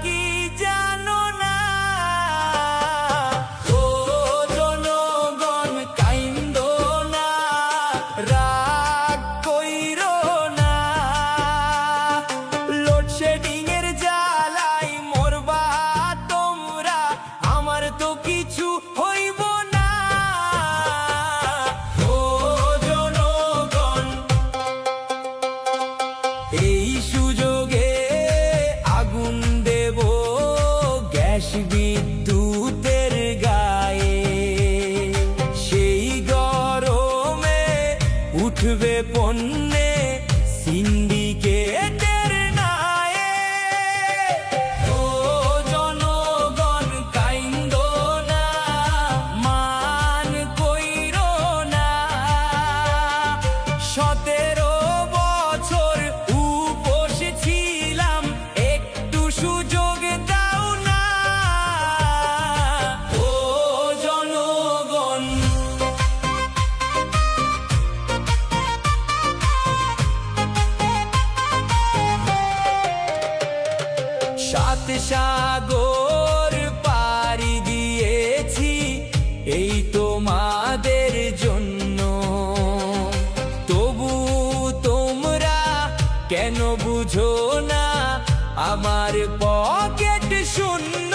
কি জানো না? ও জনগণ কাইন্দো না, রাগ কইরো না। লোডশেডিং এর জ্বালাই মরবা তোমরা, আমার তো কিছু হইব না। ও জনগণ, এই সুযোগে আগুন দেব গ্যাস বিদ্যুতের গায়ে। সেই গরমে উঠবে পণ্যে সিন্ডিকেটের নায়ে। ও জনগণ কাইন্দো না, মান কইরো না। 17 বছর উপোস ছিলাম, একটু সুযোগ দাও না। ও জনগণ, সাত সাগর পাড়ি দিয়েছি এই তোমাদের জন্য। তবু তোমরা কেন বুঝো না, আমার পকেট শূন্য।